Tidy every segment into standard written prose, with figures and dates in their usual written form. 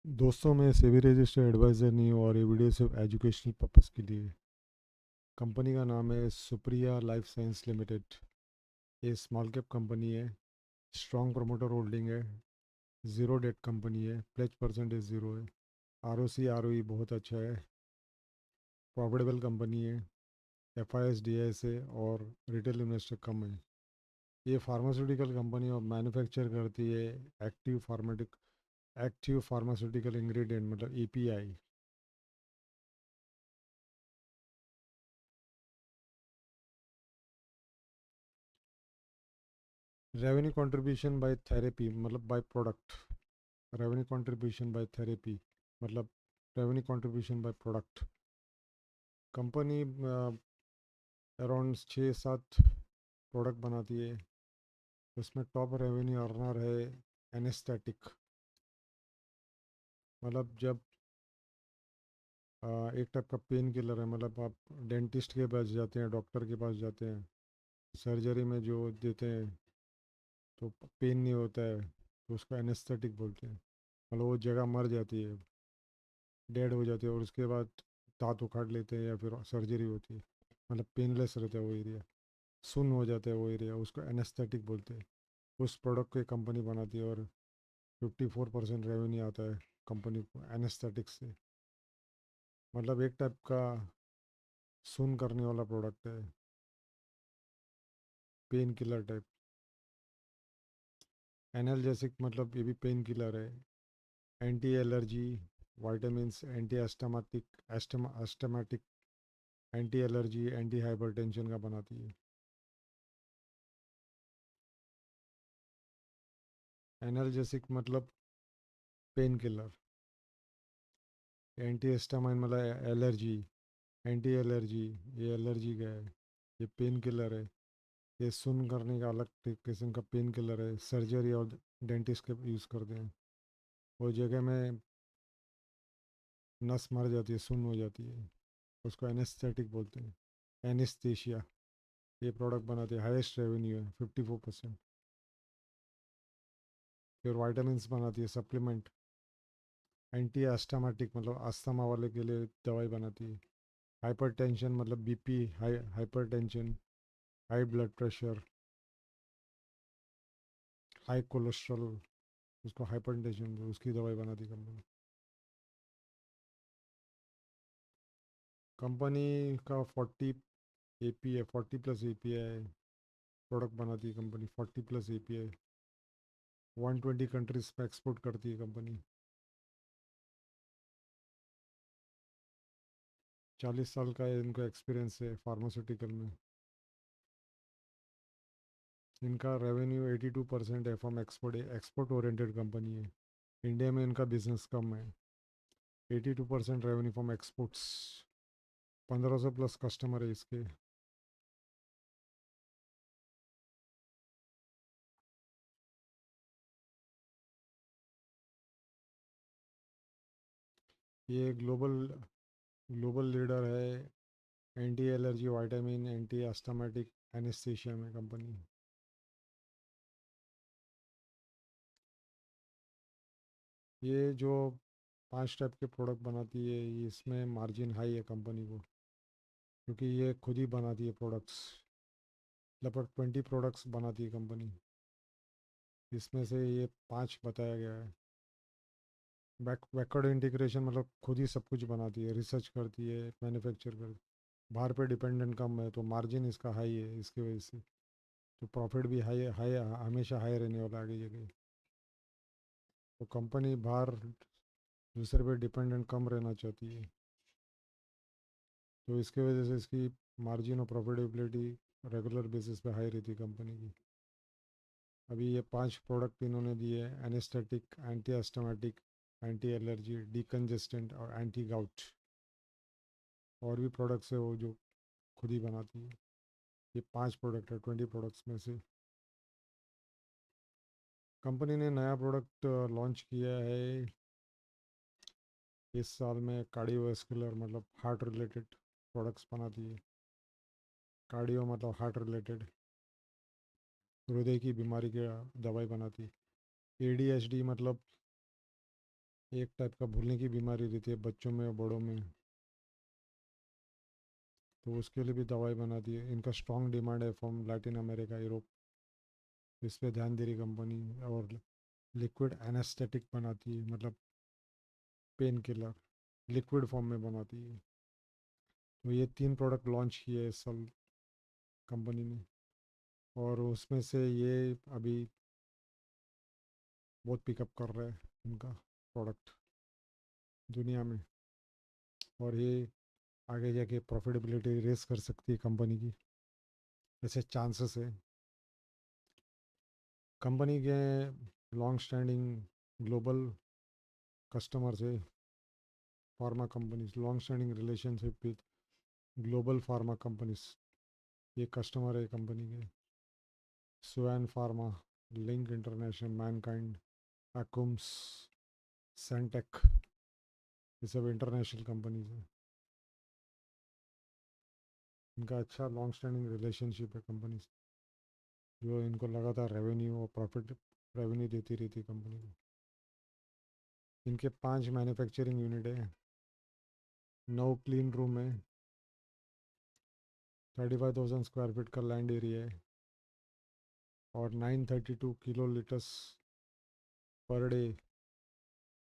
दोस्तों, मैं SEBI registered adviser नहीं हूँ और ये वीडियो सिर्फ एजुकेशनल पर्पज़ के लिए है। कंपनी का नाम है सुप्रिया लाइफ साइंस लिमिटेड। ये स्मॉल कैप कंपनी है। स्ट्रॉन्ग प्रमोटर होल्डिंग है। ज़ीरो डेट कंपनी है। प्लेज परसेंटेज ज़ीरो है। R O C R O E बहुत अच्छा है। प्रॉफिटेबल कंपनी है। F I S D S है और रिटेल इन्वेस्टर कम है। ये फार्मास्यूटिकल कंपनी और मैन्युफैक्चर करती है एक्टिव फार्मास्यूटिकल इंग्रेडिएंट मतलब A P I. Revenue contribution by therapy मतलब by product. Revenue contribution by therapy मतलब revenue contribution by product. Company around 6-7 product बनाती है। उसमें टॉप रेवेन्यू अर्नर है एनेस्थेटिक। मतलब जब एक टाइप का पेन किलर है, मतलब आप डेंटिस्ट के पास जाते हैं, डॉक्टर के पास जाते हैं, सर्जरी में जो देते हैं तो पेन नहीं होता है, तो उसको एनेस्थेटिक बोलते हैं। मतलब वो जगह मर जाती है, डेड हो जाती है और उसके बाद दांत उखाड़ लेते हैं या फिर सर्जरी होती है। मतलब पेनलेस रहता है वो एरिया, सुन्न हो जाता है वो एरिया, उसको एनेस्थेटिक बोलते हैं। उस प्रोडक्ट को कंपनी बनाती है और 54% रेवेन्यू आता है कंपनी को एनेस्थेटिक से। मतलब एक टाइप का सुन्न करने वाला प्रोडक्ट है, पेन किलर टाइप। एनाल्जेसिक मतलब ये भी पेन किलर है। Anti allergy vitamin, anti asthmatic, anti allergy, anti hypertension का बनाती है। एनाल्जेसिक मतलब पेन किलर। एंटी हिस्टामाइन मतलब एलर्जी, एंटी एलर्जी, ये एलर्जी का है। ये पेन किलर है। ये सुन करने का अलग किस्म का पेन किलर है, सर्जरी और डेंटिस्ट के यूज़ करते हैं। वो जगह में नस मर जाती है, सुन हो जाती है, उसको एनेस्थेटिक बोलते हैं, एनेस्थीसिया। ये प्रोडक्ट बनाते हैं, हाईएस्ट रेवेन्यू है 54%। फिर वाइटामिन बनाती है, सप्लीमेंट। एंटी एस्टमेटिक मतलब अस्थमा वाले के लिए दवाई बनाती है। हाइपरटेंशन मतलब BP, hypertension, high blood pressure, high cholesterol, उसको हाइपरटेंशन, उसकी दवाई बनाती कंपनी। कंपनी का 40 ए पी है, 40+ API प्रोडक्ट बनाती है कंपनी। 40+ API 120 कंट्रीज में एक्सपोर्ट करती है कंपनी। 40 साल का इनको एक्सपीरियंस है फार्मास्यूटिकल में। इनका रेवेन्यू 82% है from export. Export oriented company है। इंडिया में इनका बिजनेस कम है। 82% रेवेन्यू फ्रॉम एक्सपोर्ट्स। 1500+ कस्टमर है इसके। ये ग्लोबल ग्लोबल लीडर है anti allergy vitamin, anti asthmatic, anaesthesia में कंपनी। ये जो 5 टाइप के प्रोडक्ट बनाती है, इसमें मार्जिन हाई है कंपनी को, क्योंकि ये खुद ही बनाती है प्रोडक्ट्स। लगभग 20 प्रोडक्ट्स बनाती है कंपनी, इसमें से ये 5 बताया गया है। बैकवर्ड इंटीग्रेशन मतलब खुद ही सब कुछ बनाती है, रिसर्च करती है, मैन्युफैक्चर करती है। बाहर पे डिपेंडेंट कम है तो मार्जिन इसका हाई है, इसकी वजह से तो प्रॉफिट भी हाई हाई हमेशा हाई रहने वाला आगे जगह। तो कंपनी बाहर दूसरे पे डिपेंडेंट कम रहना चाहती है, तो इसके वजह से इसकी मार्जिन और प्रॉफिटेबिलिटी रेगुलर बेसिस पे हाई रहती है कंपनी की। अभी ये 5 प्रोडक्ट इन्होंने दिए, anaesthetic, anti asthmatic, anti allergy, decongestant और एंटी गाउट। और भी प्रोडक्ट्स है वो जो खुद ही बनाती है। ये 5 प्रोडक्ट है 20 प्रोडक्ट्स में से। कंपनी ने नया प्रोडक्ट लॉन्च किया है इस साल में। कार्डियोवैस्कुलर मतलब हार्ट रिलेटेड प्रोडक्ट्स बनाती है। कार्डियो मतलब हार्ट रिलेटेड, हृदय की बीमारी की दवाई बनाती है। ADHD मतलब एक टाइप का भूलने की बीमारी रहती है बच्चों में और बड़ों में, तो उसके लिए भी दवाई बनाती है। इनका स्ट्रॉन्ग डिमांड है फ्रॉम लैटिन अमेरिका, यूरोप। इस पे ध्यान दे रही कंपनी। और लिक्विड एनेस्थेटिक बनाती है, मतलब पेन किलर लिक्विड फॉर्म में बनाती है। तो ये 3 प्रोडक्ट लॉन्च किए इस साल कंपनी ने, और उसमें से ये अभी बहुत पिकअप कर रहा है इनका प्रोडक्ट दुनिया में। और ये आगे जाके प्रॉफिटेबिलिटी रेस कर सकती है कंपनी की, ऐसे चांसेस है। कंपनी के लॉन्ग स्टैंडिंग ग्लोबल कस्टमर्स है, pharma companies, long standing relationship with global pharma companies, ये कस्टमर है कंपनी के। Swan pharma, Link International, Mankind, Acmes, Sentec, ये सब इंटरनेशनल कंपनीज हैं। इनका अच्छा लॉन्ग स्टैंडिंग रिलेशनशिप है कंपनी से, जो इनको लगातार रेवेन्यू और प्रॉफिट रेवेन्यू देती रहती है कंपनी को। इनके 5 मैन्युफैक्चरिंग यूनिट है, 9 क्लीन रूम है, 35,000 स्क्वायर फीट का लैंड एरिया है, और 932 किलो लीटर्स पर डे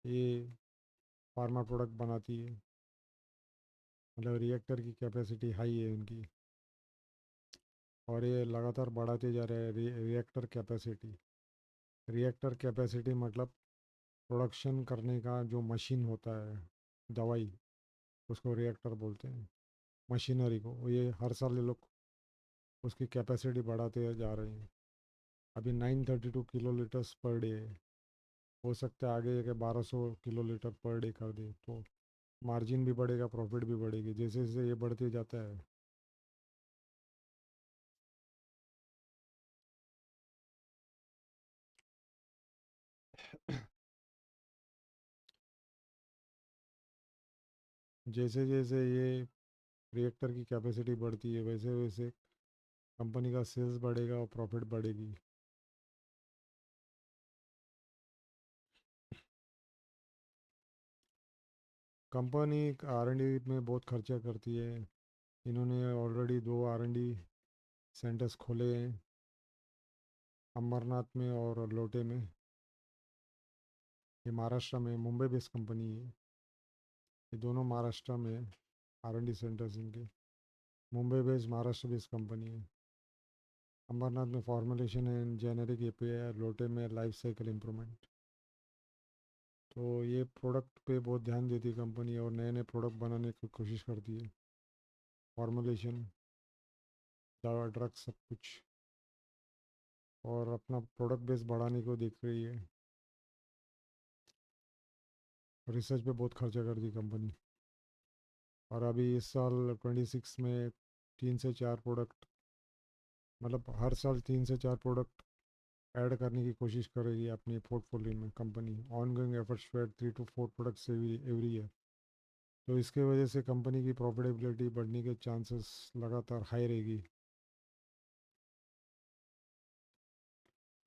ये फार्मा प्रोडक्ट बनाती है। मतलब रिएक्टर की कैपेसिटी हाई है इनकी, और ये लगातार बढ़ाते जा रहे हैं रिएक्टर कैपेसिटी। रिएक्टर कैपेसिटी मतलब प्रोडक्शन करने का जो मशीन होता है, दवाई, उसको रिएक्टर बोलते हैं, मशीनरी को। ये हर साल ये लोग उसकी कैपेसिटी बढ़ाते जा रहे हैं। अभी 932 किलो लीटर्स पर डे है, हो सकता है आगे जाके 1200 किलो लीटर पर डे कर दे, तो मार्जिन भी बढ़ेगा, प्रॉफिट भी बढ़ेगी जैसे जैसे ये बढ़ते जाता है। जैसे जैसे ये रिएक्टर की कैपेसिटी बढ़ती है, वैसे वैसे कंपनी का सेल्स बढ़ेगा और प्रॉफिट बढ़ेगी। कंपनी R&D में बहुत खर्चा करती है। इन्होंने ऑलरेडी 2 R&D सेंटर्स खोले हैं, अमरनाथ में और लोटे में। ये महाराष्ट्र में, मुंबई बेस्ड कंपनी है। ये दोनों महाराष्ट्र में R&D सेंटर्स इनके। Mumbai based, Maharashtra based company है। अमरनाथ में फॉर्मुलेशन एंड जेनेरिक API, लोटे में लाइफ साइकिल इम्प्रूवमेंट। तो ये प्रोडक्ट पे बहुत ध्यान देती है कंपनी, और नए नए प्रोडक्ट बनाने की कोशिश करती है। फॉर्मुलेशन, दवा, ड्रग, सब कुछ, और अपना प्रोडक्ट बेस बढ़ाने को देख रही है। रिसर्च पे बहुत खर्चा करती है कंपनी। और अभी इस साल 26 में 3 से 4 प्रोडक्ट, मतलब हर साल 3 से 4 प्रोडक्ट ऐड करने की कोशिश करेगी अपनी पोर्टफोलियो में company. Ongoing efforts to add 3 to 4 products every year. तो इसके वजह से कंपनी की प्रॉफिटेबिलिटी बढ़ने के चांसेस लगातार हाई रहेगी,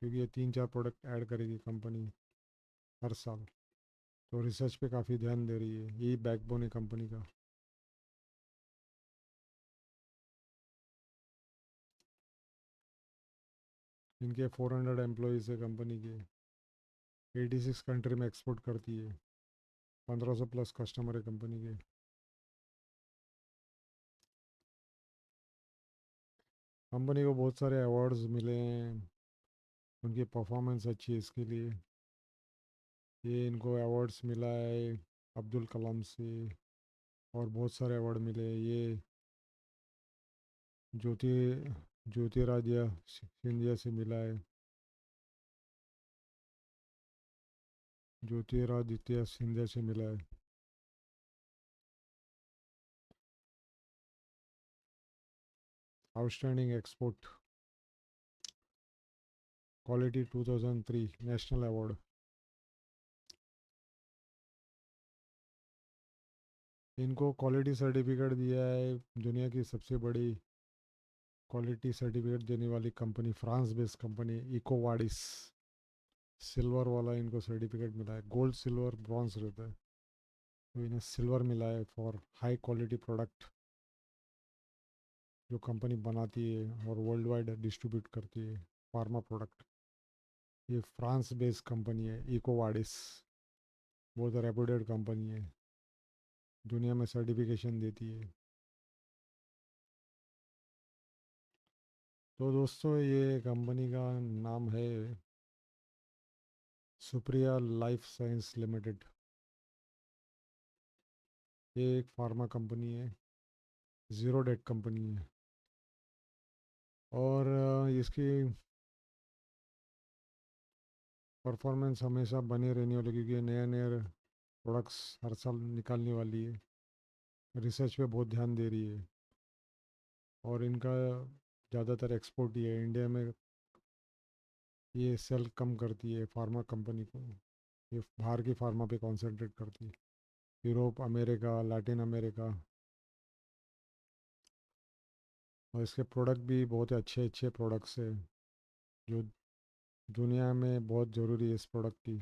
क्योंकि ये 3 4 प्रोडक्ट ऐड करेगी कंपनी हर साल। तो रिसर्च पे काफ़ी ध्यान दे रही है, यही बैकबोन है कंपनी का। इनके 400 एम्प्लॉयज़ है कंपनी के, 86 कंट्री में एक्सपोर्ट करती है, 1500 प्लस कस्टमर है कंपनी के। कंपनी को बहुत सारे अवार्ड्स मिले हैं, उनकी परफॉर्मेंस अच्छी है इसके लिए। ये इनको अवार्ड्स मिला है अब्दुल कलाम से, और बहुत सारे अवार्ड मिले हैं। ये ज्योति ज्योतिरादित्य सिंधिया से मिला है, ज्योतिरादित्य सिंधिया से मिला है। Outstanding export quality 2003 national award. इनको क्वालिटी सर्टिफिकेट दिया है दुनिया की सबसे बड़ी क्वालिटी सर्टिफिकेट देने वाली company, France based company EcoVadis, silver वाला इनको सर्टिफिकेट मिला है, गोल्ड सिल्वर ब्रॉन्ज रहता है, तो इन्हें सिल्वर मिला है फॉर हाई क्वालिटी प्रोडक्ट जो कंपनी बनाती है और वर्ल्ड वाइड डिस्ट्रीब्यूट करती है फार्मा प्रोडक्ट। ये फ्रांस बेस्ड कंपनी है इकोवाडिस, बहुत रेपुटेड कंपनी है, दुनिया में सर्टिफिकेशन देती है। तो दोस्तों ये कंपनी का नाम है सुप्रिया लाइफ साइंस लिमिटेड। ये एक फार्मा कंपनी है, ज़ीरो डेट कंपनी है, और इसकी परफॉर्मेंस हमेशा बने रहने वाली, क्योंकि नए नए प्रोडक्ट्स हर साल निकालने वाली है, रिसर्च पे बहुत ध्यान दे रही है, और इनका ज़्यादातर एक्सपोर्ट ही है। इंडिया में ये सेल कम करती है फार्मा कंपनी को, ये बाहर की फार्मा पे कंसंट्रेट करती है, यूरोप, अमेरिका, लैटिन अमेरिका। और इसके प्रोडक्ट भी बहुत अच्छे अच्छे प्रोडक्ट्स है जो दुनिया में बहुत ज़रूरी है। इस प्रोडक्ट की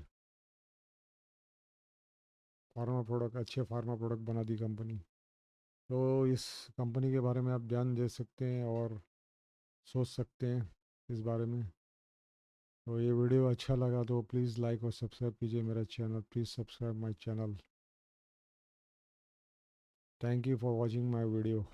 फार्मा प्रोडक्ट, अच्छे फार्मा प्रोडक्ट बना दी कंपनी। तो इस कंपनी के बारे में आप ध्यान दे सकते हैं और सोच सकते हैं इस बारे में। तो ये वीडियो अच्छा लगा तो प्लीज़ लाइक और सब्सक्राइब कीजिए मेरा channel, please subscribe my channel. Thank you for watching my video.